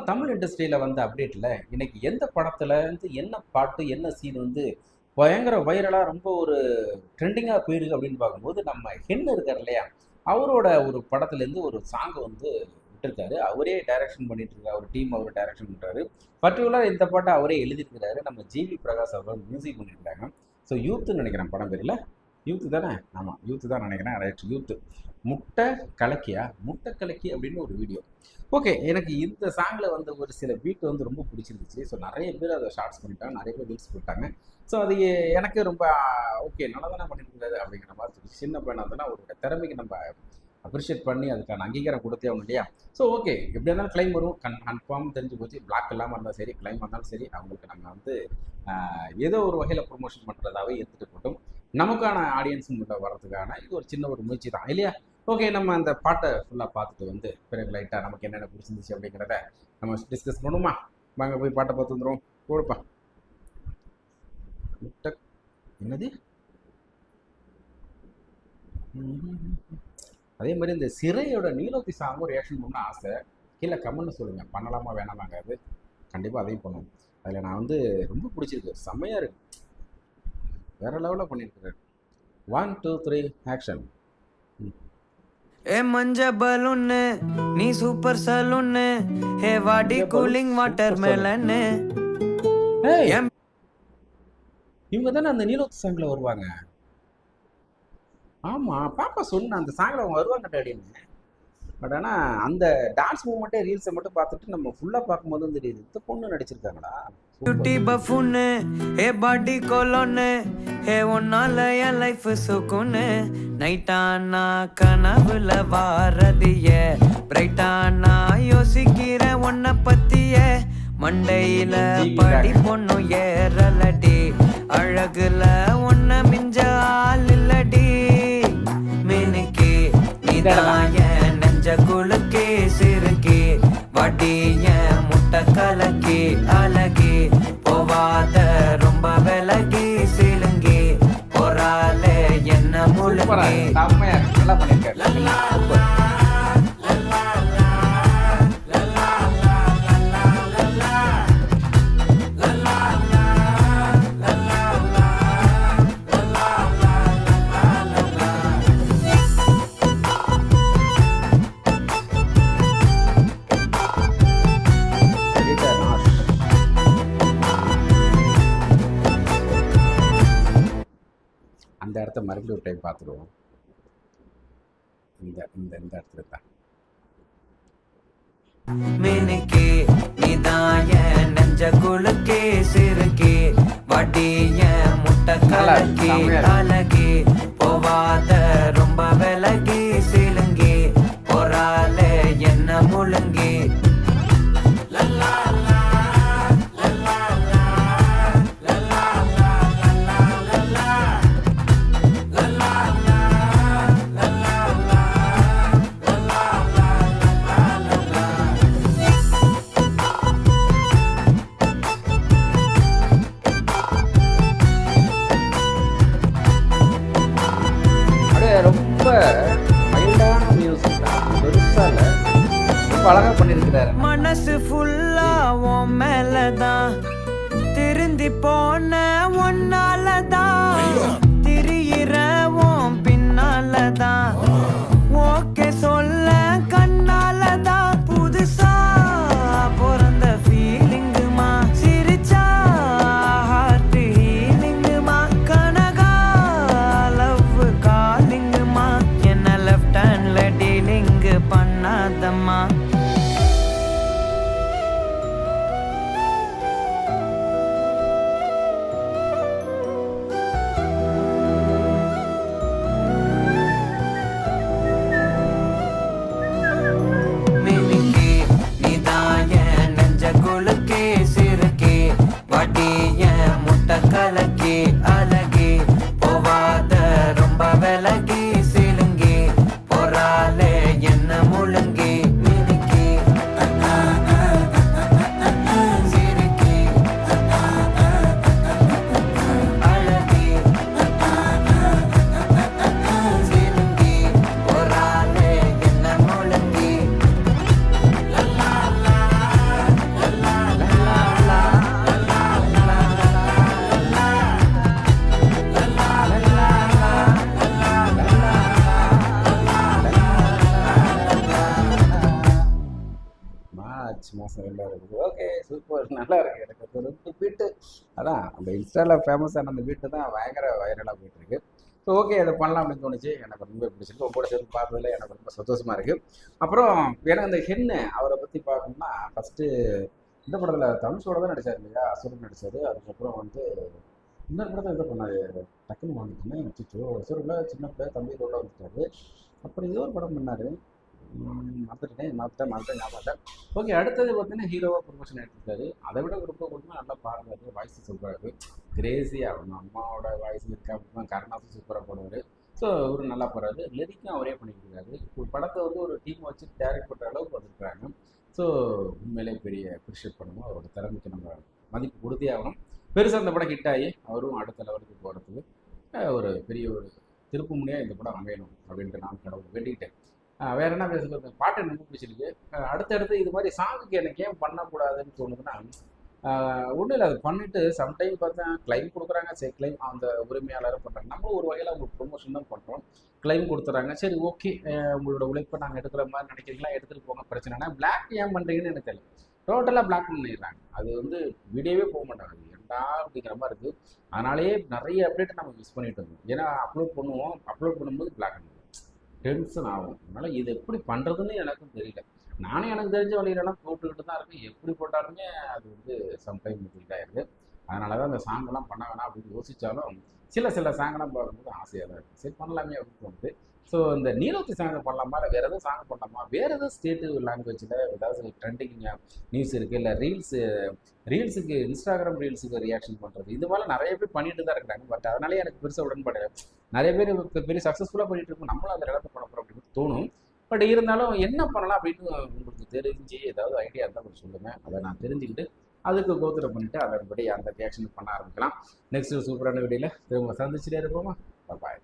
தமிழ் இண்டஸ்ட்ரியில வந்த அப்டேட்ல இன்னைக்கு எந்த படத்துல இருந்து என்ன பாட்டு என்ன சீன் வந்து பயங்கர வைரலா ரொம்ப ஒரு ட்ரெண்டிங்கா போயிருக்கு அப்படின்னு பார்க்கும்போது நம்ம ஹென் இருக்கார் இல்லையா, அவரோட ஒரு படத்துல இருந்து ஒரு சாங் வந்து விட்டுருக்காரு. அவரே டைரக்ஷன் பண்ணிட்டு இருக்காரு, அவர் டீம் அவர் டைரக்ஷன் பண்றாரு. பர்டிகுலர் இந்த பாட்டை அவரே எழுதியிருக்கிறாரு. நம்ம ஜிவி பிரகாஷ் அவர்கள் மியூசிக் பண்ணியிருக்காங்க. ஸோ யூத்துன்னு நினைக்கிறேன் படம் பேர், இல்லை யூத்து தானே? ஆமாம் யூத்து தான் நினைக்கிறேன். Right, youth. முட்டை கலக்கியா, முட்டை கலக்கி அப்படின்னு ஒரு வீடியோ. ஓகே, எனக்கு இந்த சாங்கில் வந்து ஒரு சில பீட் வந்து ரொம்ப பிடிச்சிருந்துச்சு. ஸோ நிறைய பேர் அதை ஷார்ட்ஸ் பண்ணிட்டாங்க, நிறைய பேர் ரீல்ஸ் போட்டாங்க. ஸோ அது எனக்கு ரொம்ப ஓகே, நல்லா தானே பண்ணியிருக்காரு அப்படிங்கிற மாதிரி சொல்லி, சின்ன பையனாக இருந்தாலும் அவரோட திறமைக்கு நம்ம அப்ரிஷியேட் பண்ணி அதுக்கான அங்கீகாரம் கொடுத்தே ஆகணும் இல்லையா? ஸோ ஓகே, எப்படி இருந்தாலும் கிளைம் வரும், கன்ஃபார்ம் தெரிஞ்சு போச்சு. பிளாக் இல்லாமல் இருந்தாலும் சரி, கிளைம் வந்தாலும் சரி, அவங்களுக்கு நம்ம வந்து ஏதோ ஒரு வகையில் ப்ரொமோஷன் பண்ணுறதாவே எடுத்துகிட்டு போட்டோம். நமக்கான ஆடியன்ஸும் உள்ள வர்றதுக்கான இது ஒரு சின்ன ஒரு முயற்சி தான் இல்லையா? ஓகே, நம்ம அந்த பாட்டை ஃபுல்லாக பார்த்துட்டு வந்து பிறகு லைட்டாக நமக்கு என்னென்ன பிடிச்சிருந்துச்சு அப்படிங்கிறத நம்ம டிஸ்கஸ் பண்ணுமா? வாங்க போய் பாட்டை பார்த்து வந்துடும். கொடுப்பா முட்டை என்னது. அதே மாதிரி இந்த சிறையோட நீலோத்தி சாங்கும் ரியாக்ஷன் பண்ண ஆசை. கீழே கமெண்ட்னு சொல்லுங்கள், பண்ணலாமா வேணாமாங்க. அது கண்டிப்பாக அதையும் பண்ணுவோம். அதில் நான் வந்து ரொம்ப பிடிச்சிருக்கு, செம்மையாக இருக்கு, வேற லெவலில் பண்ணியிருக்கிறாரு. 1 2 3 ஆக்ஷன். ஏ மஞ்ச பலூன்னு நீ சூப்பர் சலூன்னு, ஹே வாடி கூலிங் வாட்டர் மெலன்னு. இவங்க தானே அந்த நீலோத்தி சாங்ல வருவாங்க. ஆமா, பாப்பா சொன்ன அந்த சாங்ல அவங்க வருவாங்க டாடின்னு. பட் ஆனால் அந்த டான்ஸ் மூவ்மெண்ட்டே ரீல்ஸை மட்டும் பார்த்துட்டு நம்ம ஃபுல்லாக பார்க்கும்போது வந்து தெரியுது, இந்த பொண்ணு நடிச்சிருக்காங்களா. குட்டி பஃபுன்னு ஹே பாடி கொலோன்னு, ஹே ஒன்னால என் லைஃப் சுக்குன்னு. நைட்டானா கனவுல வாரதிய, பிரைட்டானா யோசிக்கிற உன்னை பத்திய. மண்டையில படி பொண்ணு ஏறலடி, அழகுல ஒன்ன மிஞ்ச ஆள் இல்லடி. மினுக்கி நீதாய நெஞ்ச குலுக்கி சிறுக்கி, வடிய முட்டை கலக்கி அழகி, போவாத ரொம்ப விலகி சிலுங்கி, போறாலே என்ன முழுங்கி. நல்லா பண்ணிருக்காரு. அந்த இடத்த மறுபடியும் ஒரு டைம் பார்த்துடுவோம். இந்த இந்த இந்த இடத்துல தான் மினுக்கி நீதாய நெஞ்ச குலுக்கி சிறுக்கி, வடிய முட்டை கலக்கி அழகி, போவாத ரொம்ப விலகி சிலுங்கி, போறாலே என்ன முழுங்கி. ரொம்ப மைல்டான மியூசிக் தான், பெருசா இல்ல, ரொம்ப அழகா பண்ணிருக்கிறாரு. மனசு ஃபுல்லா உன் மேலதான், திருந்தி போன ஒன்னாலதான், திரியிற உன் பின்னாலதான், ஓகே சொல்ல கண்ணாலதான். புதுசா பிறந்த ஃபீலிங்குமா, சிரிச்சா ஹார்ட் ஹீலிங்குமா, கனகா லவ் காலிங்குமா, என்ன லெஃப்ட் ஹேண்ட்ல டீலிங் பண்ணாதம்மா. கலக்கி அழகி, போவாத ரொம்ப விலகி சிலுங்கி, போறாலே என்ன முழுங்கி. மினுக்கி சிறுக்கி அழகி, சிலுங்கி, போறாலே என்ன முழுங்கி. ஓகே சூப்பர் நல்லா இருக்கு. எனக்கு அந்த 2 பீட்டு அதான் அந்த இன்ஸ்டாவில் ஃபேமஸான அந்த பீட்டு தான் பயங்கர வைரலாக போயிட்டு இருக்கு. ஸோ ஓகே அதை பண்ணலாம் அப்படின்னு தோணுச்சு. எனக்கு ரொம்ப பிடிச்சிருக்கு. உங்களோட சேர்ந்து பார்த்ததுல எனக்கு ரொம்ப சந்தோஷமா இருக்கு. அப்புறம் எனக்கு அந்த ஹென்னு அவரை பற்றி பார்க்கணும்னா ஃபஸ்ட்டு இந்த படத்தில் தனுஷோட தான் நடிச்சார் இல்லையா, அசுரன் நடிச்சாரு. அதுக்கப்புறம் வந்து இன்னொரு படத்தை எதோ பண்ணாரு, டக்குன்னு வாங்கிட்டேன் அச்சோ. அசுரில் சின்ன பிள்ளை தம்பி ரோட வந்துட்டாரு. அப்புறம் ஏதோ ஒரு படம் பண்ணாரு, மாற்றிட்டேன். ஓகே அடுத்தது பார்த்தீங்கன்னா ஹீரோவாக ப்ரொமோஷன் எடுத்துருக்காரு. அதை விட ரொம்ப கொடுமை நல்லா பாடுறாரு, வாய்ஸ் சூப்பராக இருக்குது. கிரேஸியாக அவங்க அம்மாவோட வாய்ஸ் இருக்கா அப்படின்னா கருணாசும் சூப்பராக போடுவார். ஸோ இவரு நல்லா போகிறாரு. லிரிக்கும் அவரே பண்ணிட்டு இருக்காரு. ஒரு படத்தை வந்து ஒரு டீம் வச்சு டேரக்ட் பண்ணுற அளவுக்கு வந்துருக்குறாங்க. ஸோ உண்மையிலே பெரிய அப்ரிஷியேட் பண்ணணும். அவரோட திறமைக்கு நம்ம மதிப்பு கொடுத்தே ஆகணும். பெருசாக அந்த படம் ஹிட் ஆகி அவரும் அடுத்த லெவலுக்கு போகிறதுக்கு ஒரு பெரிய ஒரு திருப்பு முனையாக இந்த படம் அமையணும் அப்படின்ட்டு நான் கடவுள் வேண்டிக்கிட்டேன். வேற என்ன பேசுறது, பாட்டு எனக்கு ரொம்ப பிடிச்சிருக்கு. அடுத்தடுத்து இது மாதிரி சாங்குக்கு எனக்கு ஏன் பண்ணக்கூடாதுன்னு தோணுதுன்னா, ஒன்றும் இல்லை, அது பண்ணிட்டு சம்டைம் பார்த்தா கிளைம் கொடுக்குறாங்க. சரி கிளைம் அந்த உரிமையாளரும் பண்ணுறாங்க. நம்மளும் ஒரு வகையில் அவங்க ப்ரொமோஷன் தான் பண்ணுறோம். கிளைம் கொடுத்துறாங்க. சரி ஓகே, உங்களோட உழைப்பை நாங்கள் எடுக்கிற மாதிரி நினைக்கிறீங்களா, எடுத்துகிட்டு போங்க, பிரச்சனைனா பிளாக் ஏன் பண்ணுறீங்கன்னு எனக்கு தெரியல. டோட்டலாக பிளாக் பண்ணிடுறாங்க. அது வந்து வீடியோவே போக மாட்டாங்க. ஏன்டா அப்படிங்கிற மாதிரி இருக்குது. அதனாலேயே நிறைய அப்டேட்டை நம்ம மிஸ் பண்ணிட்டு இருக்கோம். ஏன்னா அப்லோட் பண்ணுவோம், அப்லோட் பண்ணும்போது பிளாக் பண்ணுவோம், டென்ஷன் ஆகும். அதனால் இது எப்படி பண்ணுறதுன்னு எனக்கும் தெரியல. நானே எனக்கு தெரிஞ்ச வழியிலலாம் போட்டுக்கிட்டு தான் இருக்கேன். எப்படி போட்டாலுமே அது வந்து சம்டைம் இதாகிடுது. அதனால தான் அந்த சாங்கெல்லாம் பண்ண வேணாம் அப்படின்னு யோசித்தாலும் சில சாங்கெல்லாம் பார்க்கும்போது ஆசையாக தான் இருக்குது. சரி பண்ணலாமே அப்படின்னு தோணுது. ஸோ இந்த நீலோத்தி சாங்கை பண்ணலாமா, இல்லை வேறு எதுவும் சாங் பண்ணலாமா, வேறு எதுவும் ஸ்டேட்டு லாங்குவேஜில் ஏதாவது ட்ரெண்டிங் நியூஸ் இருக்குது, இல்லை ரீல்ஸுக்கு இன்ஸ்டாகிராம் ரீல்ஸுக்கு ரியாக்ஷன் பண்ணுறது, இது மாதிரி நிறைய பேர் பண்ணிட்டு தான் இருக்கிறாங்க. பட் அதனாலே எனக்கு பெருசாக உடன்பாடு. நிறைய பேர் இப்போ பெரிய சக்ஸஸ்ஃபுல்லாக பண்ணிட்டு இருக்கோம், நம்மளும் அந்த இடத்த பண்ண போகிறோம் அப்படின்னு தோணும். பட் இருந்தாலும் என்ன பண்ணலாம் அப்படின்னு உங்களுக்கு தெரிஞ்சு ஏதாவது ஐடியா இருந்தால் கொஞ்சம் சொல்லுங்கள். அதை நான் தெரிஞ்சுக்கிட்டு அதுக்கு கோத்திர பண்ணிவிட்டு அதன்படி அந்த ரியாக்ஷன் பண்ண ஆரம்பிக்கலாம். நெக்ஸ்ட் சூப்பரான வீடியோவில் திரும்ப சந்திச்சுட்டே இருப்போமா. பாய்.